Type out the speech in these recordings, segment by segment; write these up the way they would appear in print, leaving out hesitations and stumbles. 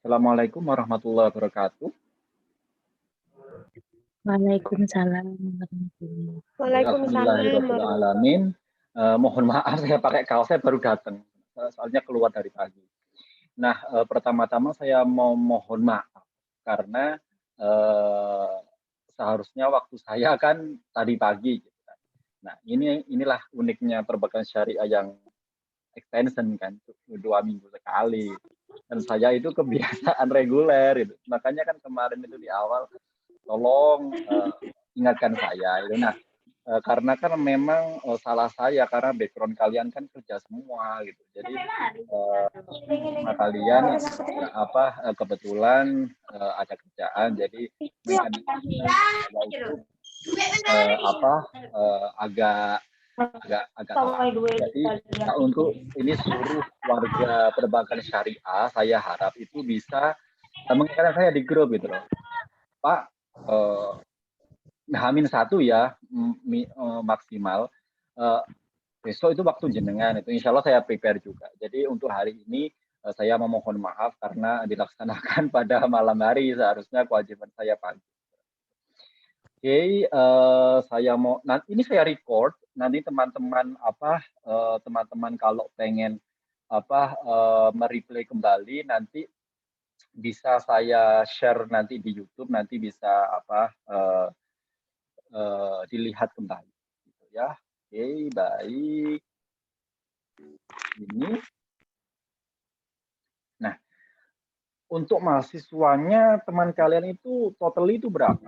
Assalamualaikum warahmatullahi wabarakatuh. Waalaikumsalam warahmatullahi Waalaikumsalam Alhamdulillahirrahmanirrahim. Mohon maaf saya pakai kaos, saya baru datang. Soalnya keluar dari pagi. Nah, pertama-tama saya mau mohon maaf karena seharusnya waktu saya kan tadi pagi. Gitu kan. Nah, inilah uniknya perbankan syariah yang extension kan, 2 minggu sekali. Dan saya itu kebiasaan reguler itu. Makanya kan kemarin itu di awal tolong ingatkan saya itu. Nah, karena kan memang salah saya karena background kalian kan kerja semua gitu. Jadi sama kalian kebetulan ada kerjaan jadi mekanisme saya itu agak agak jadi untuk ini seluruh warga perbankan syariah saya harap itu bisa mengingatkan saya di grup gitu loh. Pak, H-1 ya maksimal. Besok itu waktu jenengan itu insya Allah saya prepare juga. Jadi untuk hari ini saya memohon maaf karena dilaksanakan pada malam hari seharusnya kewajiban saya pagi. Oke, saya mau ini saya record nanti teman-teman teman-teman kalau pengen mereplay kembali nanti bisa saya share nanti di YouTube nanti bisa dilihat kembali gitu ya. Oke, baik. Ini. Nah, untuk mahasiswanya teman kalian itu total itu berapa?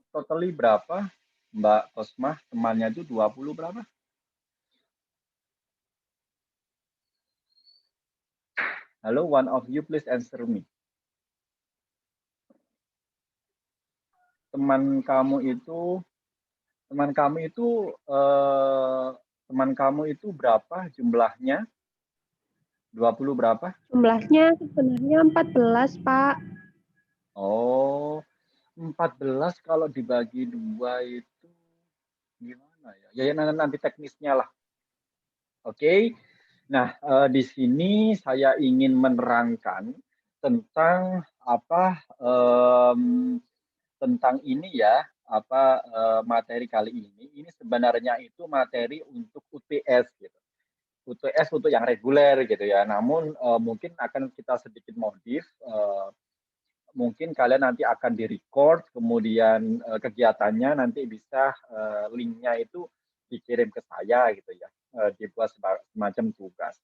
Totally berapa? Mbak Kosmah temannya itu 20 berapa? Halo, one of you please answer me. Teman kamu itu berapa jumlahnya? 20 berapa? Jumlahnya sebenarnya 14, Pak. Oh, 14 kalau dibagi 2 itu gimana ya? Ya nanti teknisnya lah. Oke. Nah, di sini saya ingin menerangkan tentang tentang ini ya, materi kali ini. Ini sebenarnya itu materi untuk UTS gitu. UTS untuk yang reguler gitu ya. Namun mungkin akan kita sedikit modif. Mungkin kalian nanti akan direcord, kemudian kegiatannya nanti bisa linknya itu dikirim ke saya gitu ya, dibuat semacam tugas.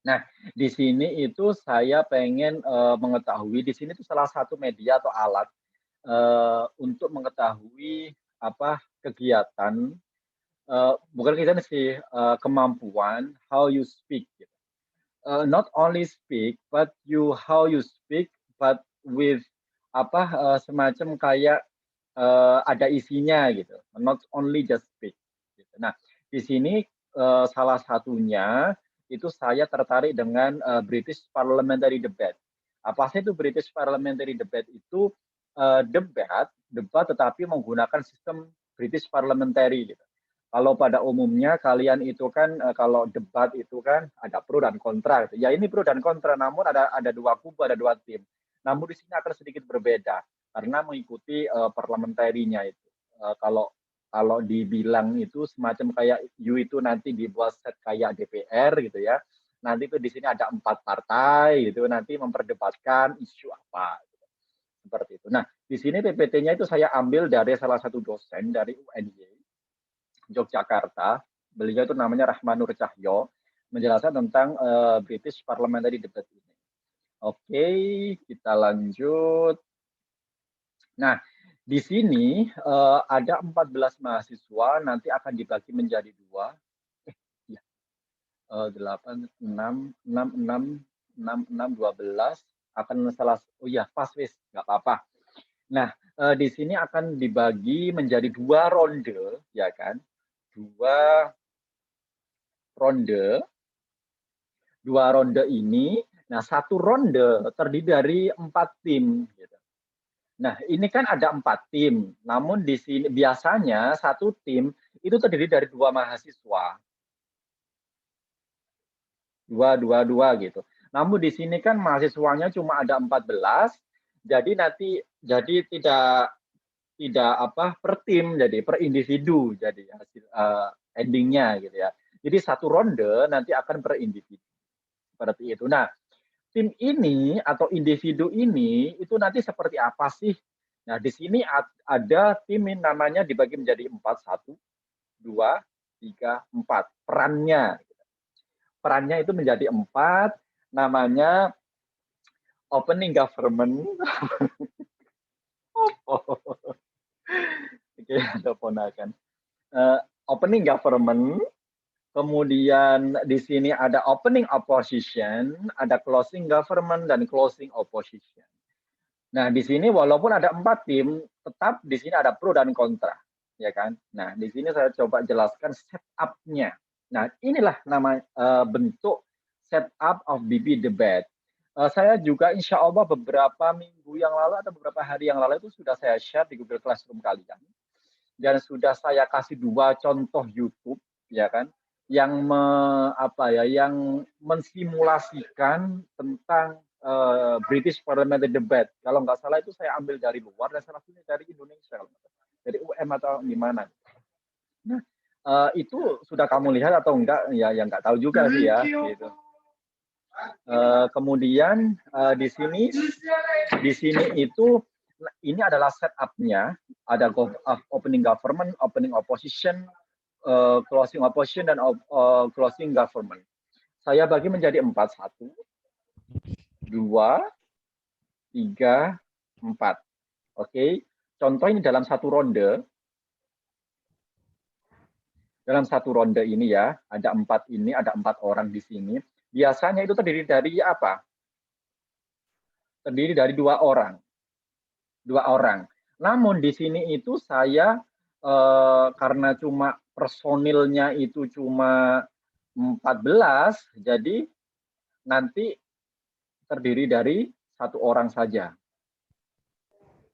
Nah, di sini itu saya pengen mengetahui, di sini itu salah satu media atau alat untuk mengetahui kegiatan, bukan kegiatan sih, kemampuan, how you speak. Gitu. Not only speak, but how you speak, but with semacam kayak ada isinya gitu. Not only just speak. Gitu. Nah, di sini salah satunya itu saya tertarik dengan British Parliamentary Debate. Apa sih itu British Parliamentary Debate? Itu debat tetapi menggunakan sistem British Parliamentary gitu. Kalau pada umumnya kalian itu kan kalau debat itu kan ada pro dan kontra gitu. Ya ini pro dan kontra namun ada dua kubu, ada dua tim. Namun di sini akan sedikit berbeda karena mengikuti parliamentary-nya itu. Kalau dibilang itu semacam kayak you itu nanti dibuat set kayak DPR gitu ya. Nanti itu di sini ada 4 partai gitu nanti memperdebatkan isu apa gitu. Seperti itu. Nah, di sini PPT-nya itu saya ambil dari salah satu dosen dari UNY Yogyakarta. Beliau itu namanya Rahmanur Cahyo menjelaskan tentang British Parliamentary Debate ini. Oke, kita lanjut. Nah, di sini ada 14 mahasiswa nanti akan dibagi menjadi 2. 8, 6, 12 akan salah. Oh iya, pas wis, nggak apa-apa. Nah, di sini akan dibagi menjadi 2 ronde, ya kan? 2 ronde. 2 ronde ini, nah 1 ronde terdiri dari 4 tim. Gitu. Nah, ini kan ada 4 tim. Namun di sini biasanya satu tim itu terdiri dari 2 mahasiswa. 2 gitu. Namun di sini kan mahasiswanya cuma ada 14, jadi tidak apa per tim, jadi per individu jadi hasil endingnya gitu ya. Jadi satu ronde nanti akan per individu seperti itu. Nah, tim ini atau individu ini itu nanti seperti apa sih? Nah, di sini ada tim yang namanya dibagi menjadi 4, 1, 2, 3, 4. Perannya. Perannya itu menjadi 4, namanya opening government. Oke, ada ponakan. Opening government, kemudian di sini ada opening opposition, ada closing government dan closing opposition. Nah, di sini walaupun ada 4 tim, tetap di sini ada pro dan kontra, ya kan? Nah, di sini saya coba jelaskan setup-nya. Nah, inilah nama bentuk setup of BB Debate. Saya juga insya Allah beberapa minggu yang lalu atau beberapa hari yang lalu itu sudah saya share di Google Classroom kalian. Dan sudah saya kasih 2 contoh YouTube, ya kan? Yang yang mensimulasikan tentang British Parliamentary Debate. Kalau nggak salah itu saya ambil dari luar dan salah satunya dari Indonesia, dari UM atau gimana. Nah, itu sudah kamu lihat atau enggak? Ya, yang nggak tahu juga sih ya. Gitu. Kemudian di sini itu ini adalah setup-nya. Ada opening government, opening opposition, closing opposition dan closing government. Saya bagi menjadi 4, 1, 2, 3, 4. Oke, contoh ini dalam satu ronde. Dalam satu ronde ini ya, ada 4 ini, ada 4 orang di sini. Biasanya itu terdiri dari apa? Terdiri dari 2 orang. 2 orang. Namun di sini itu saya karena cuma personilnya itu cuma 14, jadi nanti terdiri dari 1 orang saja.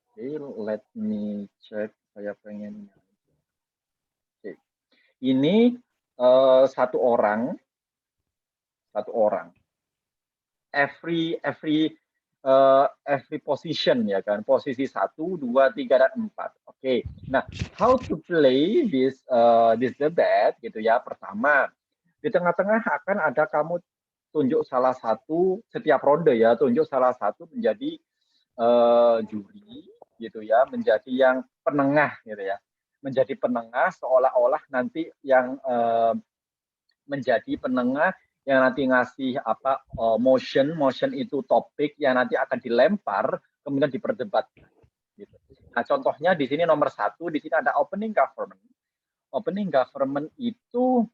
Oke, let me check. Saya pengen. Oke. Ini 1 orang. 1 orang. Every position ya kan, posisi 1, 2, 3 dan 4. Oke. Nah, how to play this debate gitu ya. Pertama, di tengah-tengah akan ada kamu tunjuk salah satu setiap ronde ya, tunjuk salah satu menjadi juri gitu ya, menjadi yang penengah gitu ya. Menjadi penengah seolah-olah nanti yang menjadi penengah yang nanti ngasih motion itu topik yang nanti akan dilempar kemudian diperdebatkan gitu. Nah, contohnya di sini nomor 1, di sini ada opening government. Opening government itu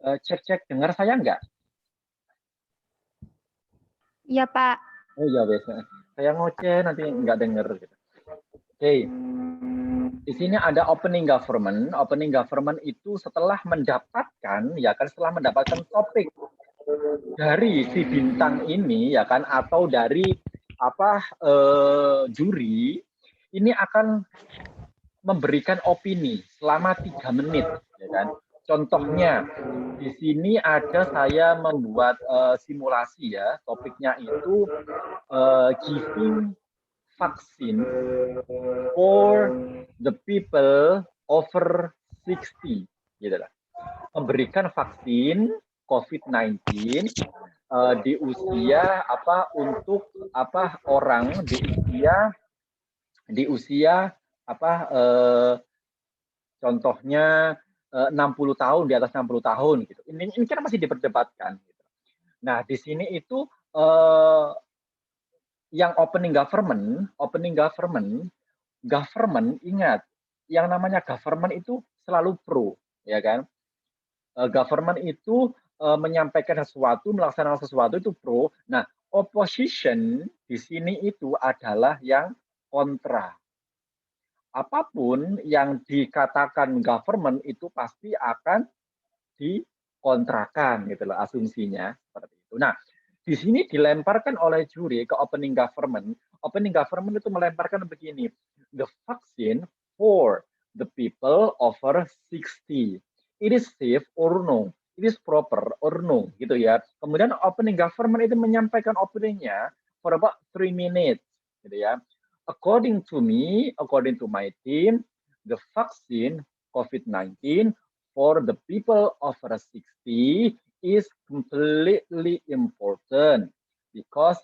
cek dengar saya enggak? Iya, Pak. Oh iya, biasa. Saya ngoceh nanti enggak dengar gitu. Oke. Di sini ada opening government. Opening government itu setelah mendapatkan topik dari si bintang ini ya kan, atau dari juri ini akan memberikan opini selama 3 menit ya kan. Contohnya di sini ada saya membuat simulasi ya, topiknya itu giving vaccine for the people over 60 gitu lah. Memberikan vaksin COVID-19 di usia untuk orang di usia contohnya 60 tahun, di atas 60 tahun gitu. Ini kan masih diperdebatkan gitu. Nah, di sini itu yang opening government ingat, yang namanya government itu selalu pro, ya kan? Government itu menyampaikan sesuatu, melaksanakan sesuatu itu pro. Nah, opposition di sini itu adalah yang kontra. Apapun yang dikatakan government itu pasti akan dikontrakan gitu loh, asumsinya seperti itu. Nah, di sini dilemparkan oleh juri ke opening government. opening government itu melemparkan begini, the vaccine for the people over 60. It is safe or no? It is proper or no? Gitu ya. Kemudian opening government itu menyampaikan opininya for about 3 minutes. Gitu ya. According to me, according to my team, the vaccine COVID-19 for the people over 60 is completely important because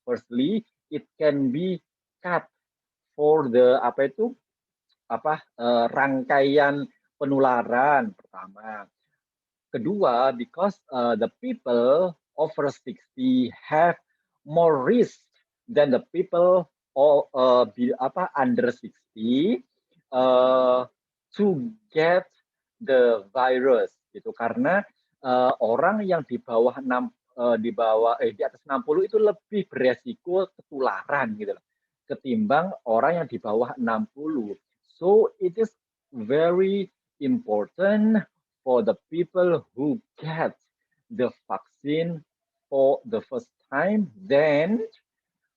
firstly it can be cut for the rangkaian penularan pertama. Kedua, because the people over 60 have more risk than the people under 60 to get the virus gitu, karena orang yang di bawah di atas 60 itu lebih beresiko ketularan gitu loh, ketimbang orang yang di bawah 60. So it is very important for the people who get the vaccine for the first time than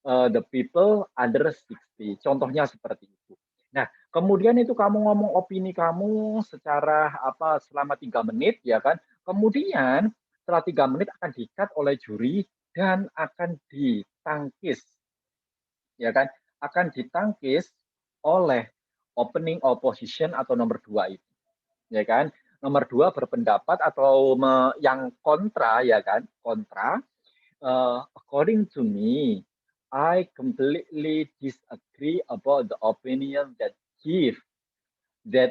the people under 60. Contohnya seperti itu. Nah, kemudian itu kamu ngomong opini kamu secara selama 3 menit ya kan. Kemudian setelah 3 menit akan di-cut oleh juri dan akan ditangkis. Ya kan? Akan ditangkis oleh opening opposition atau nomor 2 itu. Ya kan? Nomor 2 berpendapat atau yang kontra ya kan? Kontra. According to me, I completely disagree about the opinion that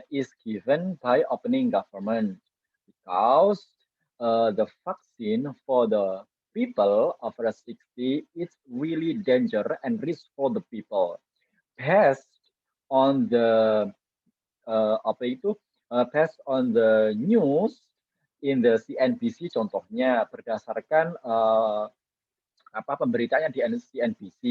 is given by opening government because the vaccine for the people over 60 is really danger and risk for the people. Based on the based on the news in the CNBC contohnya, berdasarkan pemberitaannya di CNBC,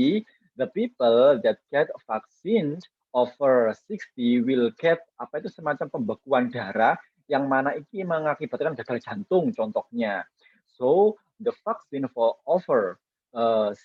the people that get vaccine over 60 will get semacam pembekuan darah yang mana ini mengakibatkan gagal jantung contohnya. So the vaccine for over 60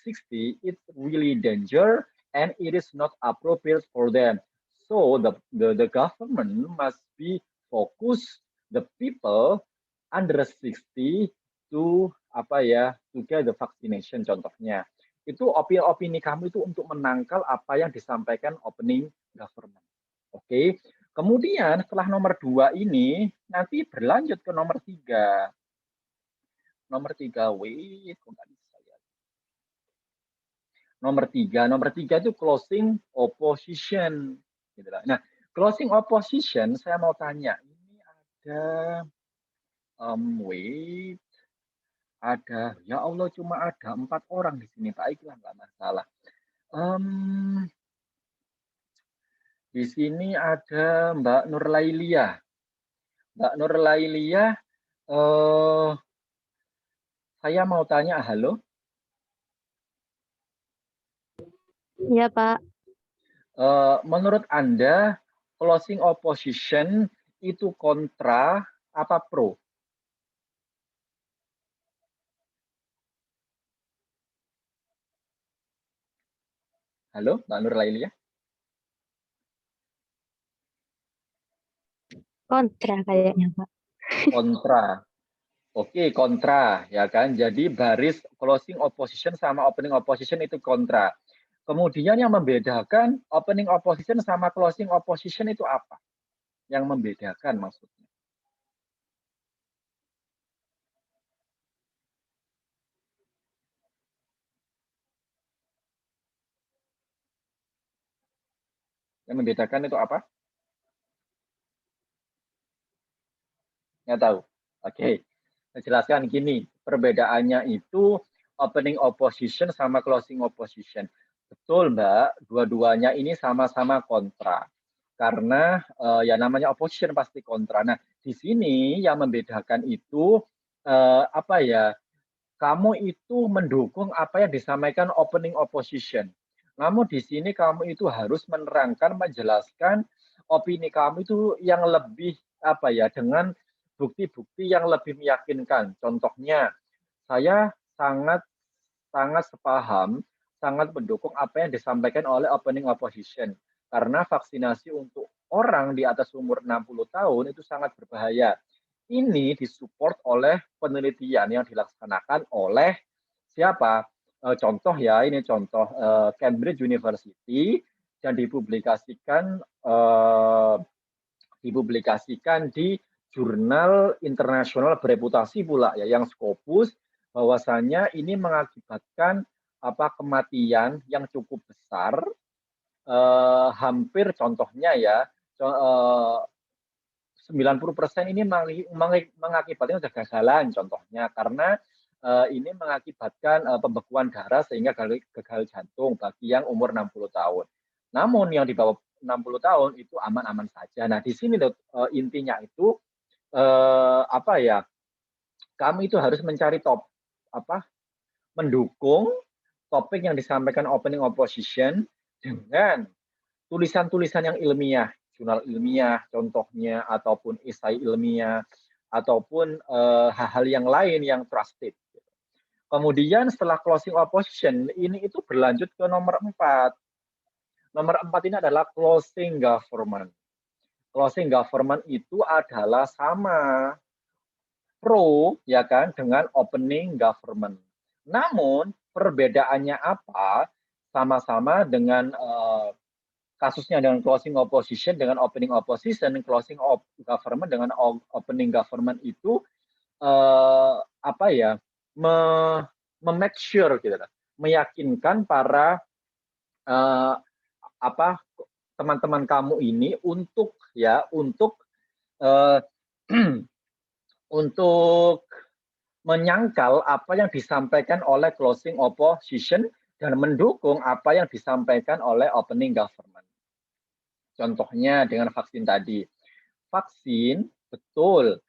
is really danger and it is not appropriate for them. So the government must be focus the people under 60 to to get the vaccination contohnya. Itu opini kamu itu untuk menangkal apa yang disampaikan opening government. Oke. Kemudian setelah nomor 2 ini nanti berlanjut ke nomor 3. Nomor 3 kok nggak bisa ya. Nomor 3 itu closing opposition gitu lah. Nah, closing opposition saya mau tanya, ini ada ada, ya Allah cuma ada 4 orang di sini, baiklah nggak masalah. Di sini ada Mbak Nurlailia. Mbak Nurlailia, saya mau tanya, halo? Iya, Pak. Menurut Anda, closing opposition itu kontra apa pro? Halo, Mbak Nurlailia? Kontra kayaknya, Pak. Kontra. Oke, kontra ya kan. Jadi baris closing opposition sama opening opposition itu kontra. Kemudian yang membedakan opening opposition sama closing opposition itu apa? Yang membedakan maksudnya. Yang membedakan itu apa? Nggak tahu. Oke. Saya jelaskan gini, perbedaannya itu opening opposition sama closing opposition. Betul, Mbak, dua-duanya ini sama-sama kontra. Karena ya namanya opposition pasti kontra. Nah, di sini yang membedakan itu kamu itu mendukung apa yang disampaikan opening opposition. Namun di sini kamu itu harus menerangkan, menjelaskan opini kamu itu yang lebih dengan bukti-bukti yang lebih meyakinkan. Contohnya, saya sangat sepaham sangat mendukung apa yang disampaikan oleh opening opposition. Karena vaksinasi untuk orang di atas umur 60 tahun itu sangat berbahaya. Ini disupport oleh penelitian yang dilaksanakan oleh siapa? Contoh ya, ini contoh Cambridge University yang dipublikasikan di jurnal internasional bereputasi pula ya, yang Scopus, bahwasanya ini mengakibatkan kematian yang cukup besar, hampir contohnya ya, 90% ini mengakibatkan kegagalan contohnya, karena ini mengakibatkan pembekuan darah sehingga gagal jantung bagi yang umur 60 tahun. Namun yang di bawah 60 tahun itu aman-aman saja. Nah, di sini intinya itu kami itu harus mencari mendukung topik yang disampaikan opening opposition dengan tulisan-tulisan yang ilmiah, jurnal ilmiah contohnya, ataupun esai ilmiah, ataupun hal-hal yang lain yang trusted. Kemudian setelah closing opposition, ini itu berlanjut ke nomor 4. Nomor 4 ini adalah closing government. Closing government itu adalah sama pro ya kan dengan opening government. Namun perbedaannya apa? Sama-sama dengan kasusnya dengan closing opposition dengan opening opposition, closing government dengan opening government itu make sure gitu, meyakinkan para teman-teman kamu ini untuk untuk menyangkal apa yang disampaikan oleh closing opposition dan mendukung apa yang disampaikan oleh opening government. Contohnya dengan vaksin tadi. Vaksin betul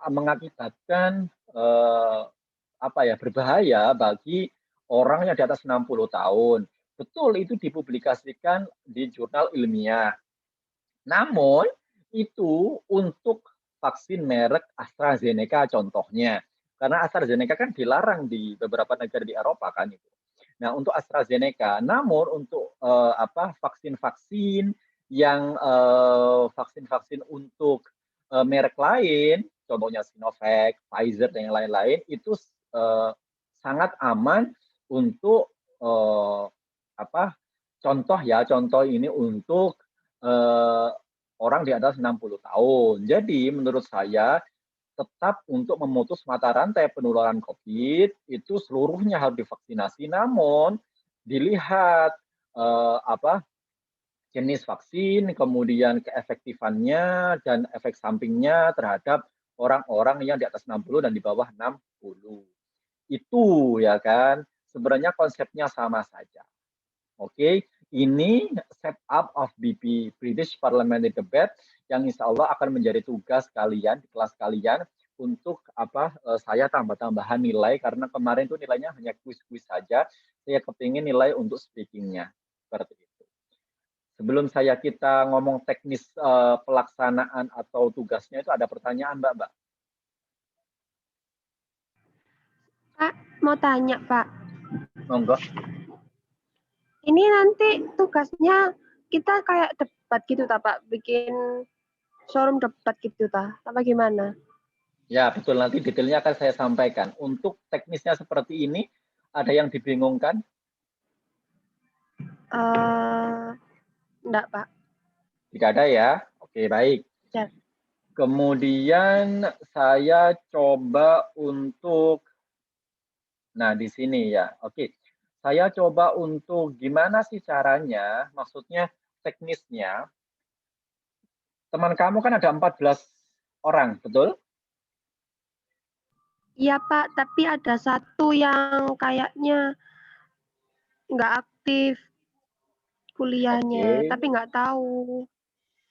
mengakibatkan berbahaya bagi orang yang di atas 60 tahun. Betul, itu dipublikasikan di jurnal ilmiah. Namun itu untuk vaksin merek AstraZeneca contohnya. Karena AstraZeneca kan dilarang di beberapa negara di Eropa kan itu. Nah, untuk AstraZeneca, namun untuk vaksin-vaksin yang vaksin-vaksin untuk merek lain, contohnya Sinovac, Pfizer dan yang lain-lain itu sangat aman untuk contoh ini untuk orang di atas 60 tahun. Jadi menurut saya tetap untuk memutus mata rantai penularan COVID itu seluruhnya harus divaksinasi, namun dilihat jenis vaksin, kemudian keefektifannya dan efek sampingnya terhadap orang-orang yang di atas 60 dan di bawah 60. Itu ya kan, sebenarnya konsepnya sama saja. Oke, ini setup of BP, British Parliamentary Debate, yang insya Allah akan menjadi tugas kalian di kelas kalian untuk saya tambah-tambahan nilai, karena kemarin itu nilainya hanya kuis-kuis saja. Saya kepingin nilai untuk speakingnya seperti itu. Sebelum kita ngomong teknis pelaksanaan atau tugasnya, itu ada pertanyaan, Mbak? Pak, mau tanya, Pak. Monggo. Ini nanti tugasnya kita kayak debat gitu, Pak? Bikin forum debat gitu, apa gimana? Ya, betul. Nanti detailnya akan saya sampaikan. Untuk teknisnya seperti ini, ada yang dibingungkan? Enggak, Pak. Tidak ada ya? Oke, baik. Ya. Kemudian saya coba untuk, nah di sini ya, oke. Saya coba untuk gimana sih caranya, maksudnya teknisnya. Teman kamu kan ada 14 orang, betul? Iya, Pak, tapi ada satu yang kayaknya nggak aktif kuliahnya, tapi nggak tahu.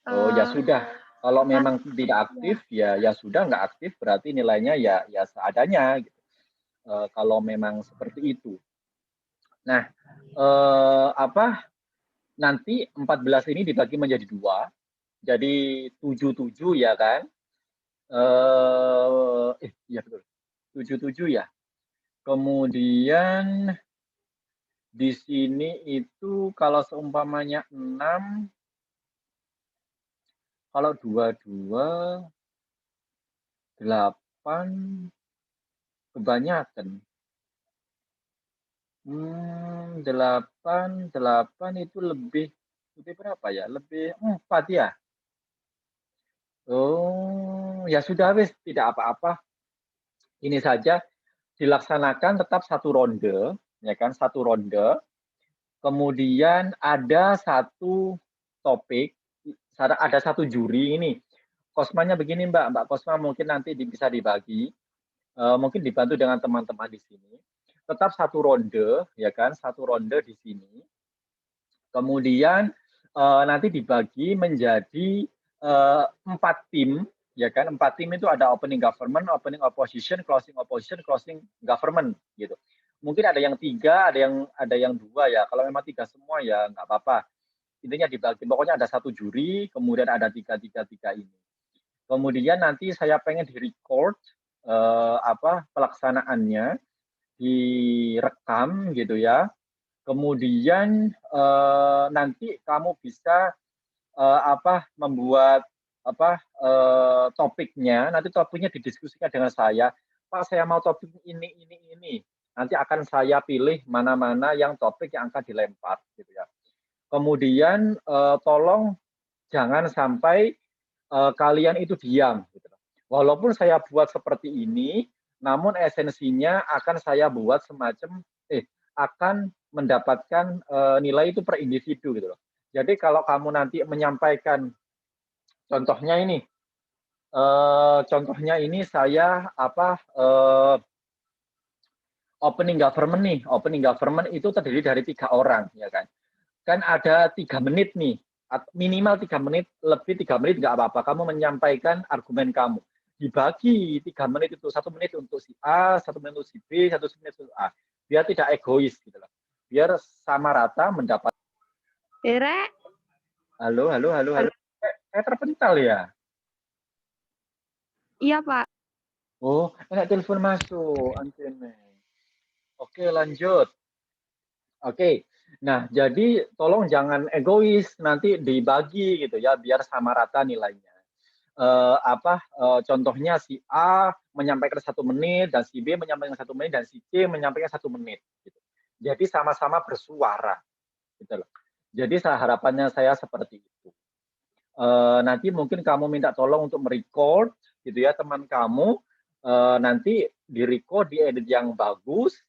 Oh ya sudah, kalau memang tidak aktif ya sudah, nggak aktif berarti nilainya ya seadanya gitu. Kalau memang seperti itu. Nah, nanti 14 ini dibagi menjadi 2, jadi 7 ya kan? Iya betul, 7 ya. Kemudian Di sini itu kalau seumpamanya 6, kalau 22, 8, kebanyakan. 8 itu lebih berapa ya? Lebih 4 ya? Oh, ya sudah wis, tidak apa-apa. Ini saja dilaksanakan tetap 1 ronde, ya kan, 1 ronde. Kemudian ada 1 topik, ada 1 juri ini. Kosmanya begini Mbak, Mbak Kosma mungkin nanti bisa dibagi, mungkin dibantu dengan teman-teman di sini. Tetap 1 ronde, ya kan, 1 ronde di sini. Kemudian nanti dibagi menjadi 4 tim, ya kan, 4 tim itu ada opening government, opening opposition, closing government, gitu. Mungkin ada yang 3, ada yang 2 ya. Kalau memang 3 semua ya nggak apa-apa. Intinya dibagi, pokoknya ada 1 juri, kemudian ada 3 ini. Kemudian nanti saya pengen di-record pelaksanaannya, direkam gitu ya. Kemudian nanti kamu bisa membuat topiknya. Nanti topiknya didiskusikan dengan saya. Pak, saya mau topik ini. Nanti akan saya pilih mana-mana yang topik yang akan dilempar, gitu ya. Kemudian tolong jangan sampai kalian itu diam. Gitu. Walaupun saya buat seperti ini, namun esensinya akan saya buat semacam akan mendapatkan nilai itu per individu gitu loh. Jadi kalau kamu nanti menyampaikan, contohnya ini saya opening government nih. Opening government itu terdiri dari 3 orang, ya kan. Kan ada 3 menit nih, minimal 3 menit, lebih 3 menit nggak apa-apa. Kamu menyampaikan argumen kamu. Dibagi 3 menit itu, 1 menit untuk si A, 1 menit untuk si B, 1 menit untuk A. Biar tidak egois gitu loh. Biar sama rata mendapat. Rek. Halo. Saya terpental ya? Iya, Pak. Oh, enak telepon masuk. Oke, lanjut. Oke. Nah, jadi tolong jangan egois, nanti dibagi gitu ya, biar sama rata nilainya. Contohnya si A menyampaikan 1 menit, dan si B menyampaikan 1 menit, dan si C menyampaikan 1 menit. Gitu. Jadi sama-sama bersuara. Gitu loh. Jadi harapannya saya seperti itu. Nanti mungkin kamu minta tolong untuk merecord, gitu ya, teman kamu. Nanti direcord, diedit yang bagus,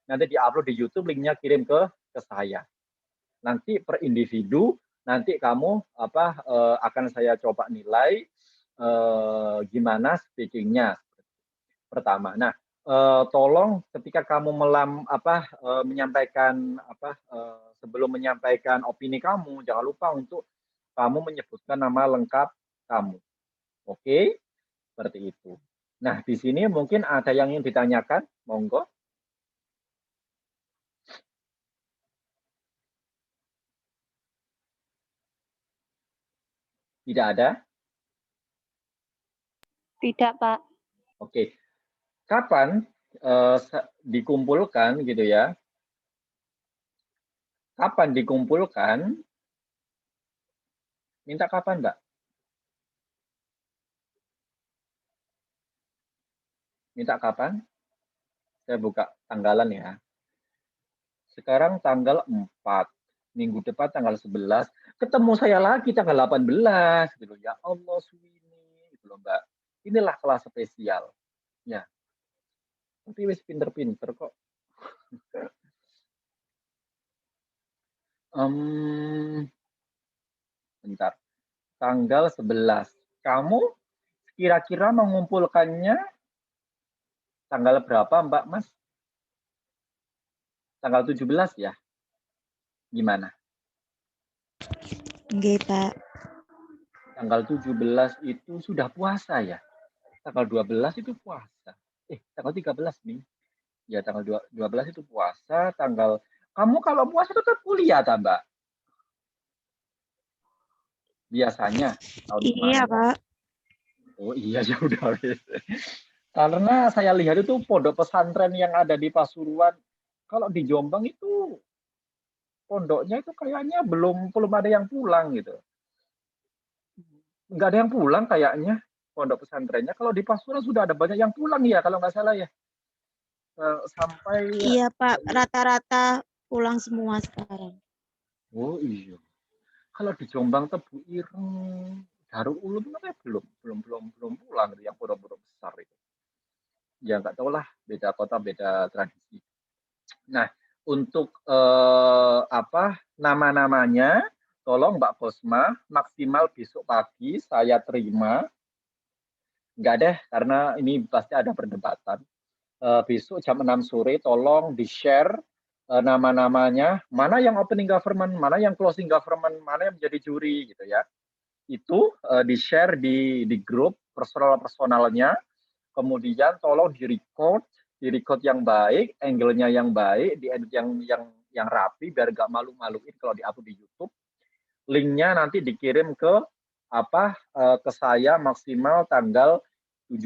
nanti diupload di YouTube, linknya kirim ke saya. Nanti per individu, nanti kamu akan saya coba nilai gimana speakingnya pertama. Nah, tolong ketika kamu menyampaikan sebelum menyampaikan opini kamu, jangan lupa untuk kamu menyebutkan nama lengkap kamu. Oke? Seperti itu. Nah, di sini mungkin ada yang ingin ditanyakan, monggo. Tidak ada? Tidak, Pak. Oke. Kapan dikumpulkan gitu ya? Kapan dikumpulkan? Minta kapan, Mbak? Minta kapan? Saya buka tanggalan ya. Sekarang tanggal 4. Minggu depan tanggal 11. Ketemu saya lagi tanggal 18. Gitu. Ya Allah, Swini. Gitu loh, Mbak. Inilah kelas spesial. Ya. Tapi wis pinter-pinter kok. Bentar. Tanggal 11. Kamu kira-kira mengumpulkannya tanggal berapa, Mbak Mas? Tanggal 17 ya? Gimana? Nggih, Pak. Tanggal 17 itu sudah puasa ya? Tanggal 12 itu puasa. Tanggal 13 nih. Ya, tanggal 12 itu puasa, kamu kalau puasa tetap kuliah, Mbak? Biasanya tahun Iya, kemarin. Pak. Oh iya, ya udah. Karena saya lihat itu pondok pesantren yang ada di Pasuruan, kalau di Jombang itu pondoknya itu kayaknya belum ada yang pulang gitu. Nggak ada yang pulang kayaknya pondok pesantrennya. Kalau di Pasuruan sudah ada banyak yang pulang ya kalau nggak salah ya. Sampai Iya, Pak. Rata-rata pulang semua sekarang. oh iya. Kalau di Jombang, Tebu Ireng, Darul Ulum kan belum pulang gitu, yang pondok-pondok besar itu. Ya nggak tahu lah, beda kota beda tradisi. Nah, untuk nama-namanya, tolong Mbak Kosma maksimal besok pagi saya terima. Nggak deh, karena ini pasti ada perdebatan. Besok jam 6 sore tolong di-share nama-namanya, mana yang opening government, mana yang closing government, mana yang menjadi juri gitu ya. Itu di-share di grup personalnya, kemudian tolong di-record yang baik, angle-nya yang baik, di-edit yang rapi biar nggak malu-maluin kalau di-upload di YouTube. Linknya nanti dikirim ke ke saya maksimal tanggal 17.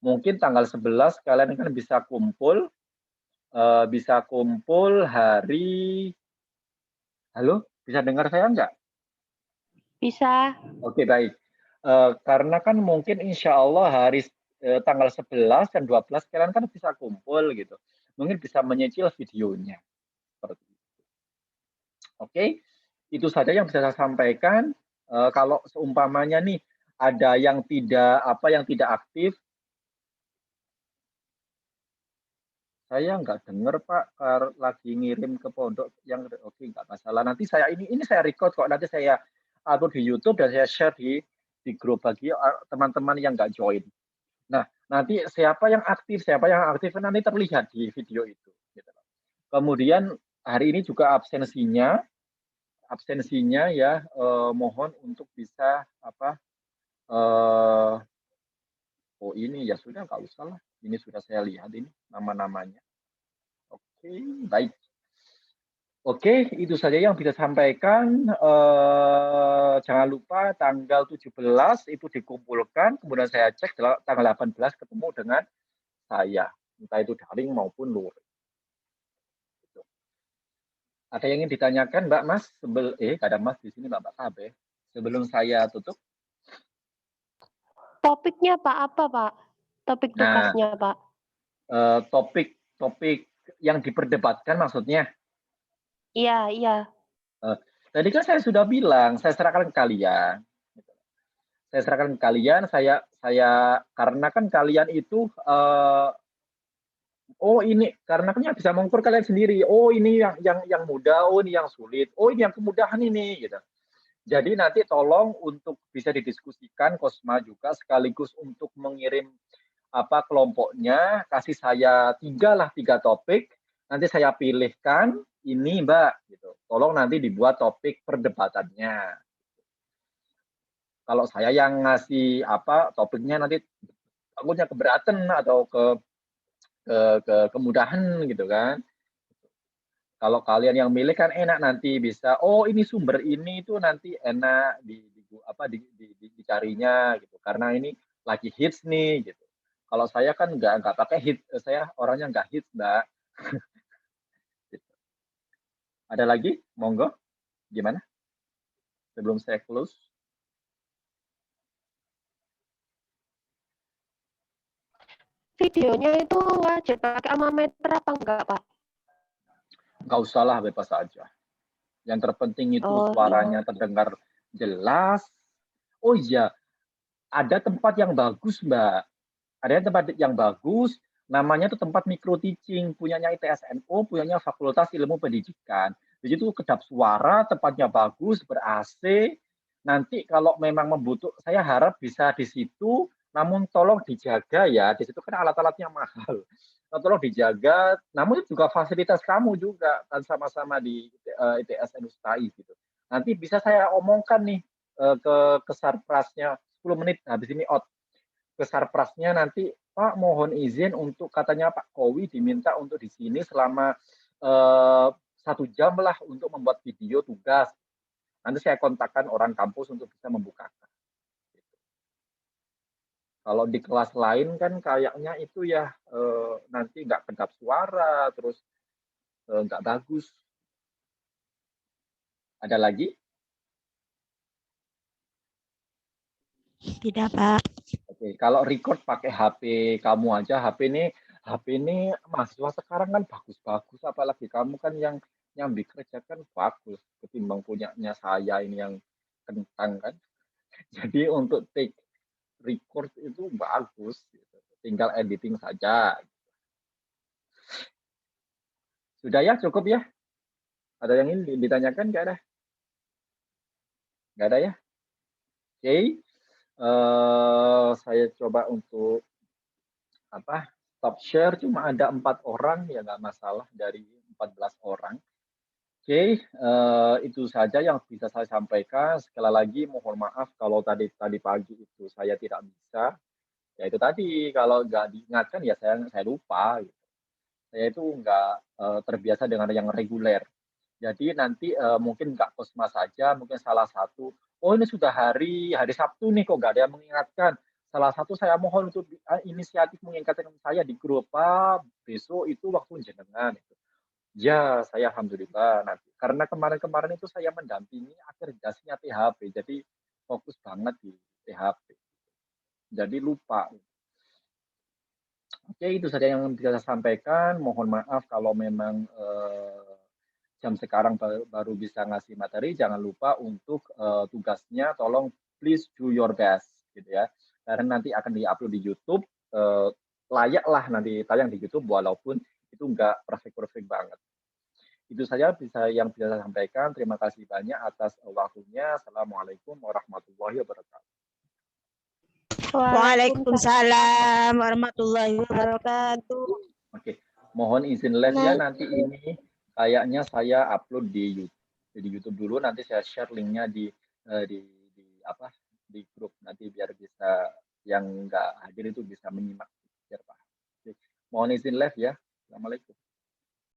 Mungkin tanggal 11 kalian kan bisa kumpul hari halo, bisa dengar saya enggak? Bisa. Oke, baik. Karena kan mungkin insya Allah hari tanggal 11 dan 12 kalian kan bisa kumpul gitu. Mungkin bisa menyicil videonya. Seperti itu. Oke, itu saja yang bisa saya sampaikan. Kalau seumpamanya nih ada yang tidak aktif, saya nggak dengar Pak, lagi ngirim ke pondok yang oke nggak masalah. Nanti saya ini saya record kok, nanti saya upload di YouTube dan saya share di grup bagi teman-teman yang nggak join. Nah, nanti siapa yang aktif nanti terlihat di video itu. Gitu. Kemudian hari ini juga absensinya ya mohon untuk bisa oh ini ya sudah nggak usah lah. Ini sudah saya lihat ini nama-namanya. Oke, baik. Oke, itu saja yang bisa sampaikan. Jangan lupa tanggal 17 itu dikumpulkan, kemudian saya cek tanggal 18 ketemu dengan saya, entah itu daring maupun luring. Gitu. Ada yang ingin ditanyakan, Mbak Mas? Ada Mas di sini, Mbak Kabe. Sebelum saya tutup. Topiknya Pak, apa Pak? Topik tugasnya Pak? Topik yang diperdebatkan maksudnya? Iya. Tadi kan saya sudah bilang, saya serahkan ke kalian. Saya serahkan ke kalian, saya karena kan kalian itu ini karena kan bisa mengukur kalian sendiri. Oh ini yang mudah, oh ini yang sulit, oh ini yang kemudahan ini gitu. Jadi nanti tolong untuk bisa didiskusikan Kosma juga sekaligus untuk mengirim kelompoknya, kasih saya 3 topik, nanti saya pilihkan ini Mbak gitu. Tolong nanti dibuat topik perdebatannya. Kalau saya yang ngasih topiknya nanti takutnya keberatan atau kemudahan gitu kan. Kalau kalian yang milih kan enak nanti bisa ini sumber ini itu nanti enak dicarinya gitu karena ini lagi hits nih gitu. Kalau saya kan nggak pakai hit, saya orangnya nggak hits Mbak. Gitu. Ada lagi? Monggo. Gimana? Sebelum saya close. Videonya itu wajib pakai almameter apa enggak Pak? Nggak usah lah, bebas saja. Yang terpenting itu suaranya terdengar jelas. Oh iya, ada tempat yang bagus Mbak. Ada tempat yang bagus, namanya itu tempat micro teaching, punyanya ITSNO, punyanya Fakultas Ilmu Pendidikan. Di situ kedap suara, tempatnya bagus, ber-AC. Nanti kalau memang saya harap bisa di situ, namun tolong dijaga ya. Di situ kan alat-alatnya mahal. Tolong dijaga, namun itu juga fasilitas kamu juga kan sama-sama di ITSNO STAI gitu. Nanti bisa saya omongkan nih ke Sarprasnya 10 menit habis ini out. Ke Sarprasnya nanti Pak mohon izin untuk katanya Pak Kowi diminta untuk di sini selama 1 jam lah untuk membuat video tugas. Nanti saya kontakkan orang kampus untuk bisa membukakan. Kalau di kelas lain kan kayaknya itu ya nanti nggak kedap suara, terus nggak bagus. Ada lagi? Tidak, Pak. Oke, kalau record pakai HP kamu aja, HP ini mahasiswa sekarang kan bagus-bagus, apalagi kamu kan yang nyambi kerja kan bagus ketimbang punyanya saya ini yang kentang kan. Jadi untuk take record itu bagus, gitu. Tinggal editing saja. Sudah ya, cukup ya? Ada yang ingin ditanyakan? Nggak ada? Nggak ada ya? Oke, saya coba untuk apa stop share, cuma ada 4 orang ya nggak masalah dari 14 orang. Oke, itu saja yang bisa saya sampaikan. Sekali lagi mohon maaf kalau tadi pagi itu saya tidak bisa. Ya itu tadi kalau nggak diingatkan ya saya lupa. Gitu. Saya itu nggak terbiasa dengan yang reguler. Jadi nanti mungkin nggak Kosma saja, mungkin salah satu. Oh ini sudah hari Sabtu nih kok nggak ada yang mengingatkan. Salah satu saya mohon untuk inisiatif mengingatkan saya di grup Pak besok itu waktu jenengan. Ya, saya alhamdulillah nanti. Karena kemarin-kemarin itu saya mendampingi akreditasinya THP, jadi fokus banget di THP. Jadi lupa. Oke, itu saja yang bisa saya sampaikan. Mohon maaf kalau memang jam sekarang baru bisa ngasih materi. Jangan lupa untuk tugasnya, tolong please do your best, gitu ya. Karena nanti akan diupload di YouTube. Layaklah nanti tayang di YouTube, walaupun itu nggak perfect banget. Itu saja yang bisa saya sampaikan. Terima kasih banyak atas waktunya. Assalamualaikum warahmatullahi wabarakatuh. Waalaikumsalam warahmatullahi wabarakatuh. Oke, mohon izin live ya nanti ini kayaknya saya upload di YouTube dulu. Nanti saya share linknya di grup nanti biar bisa yang nggak hadir itu bisa menyimak. Biar paham. Oke. Mohon izin live ya. Assalamualaikum.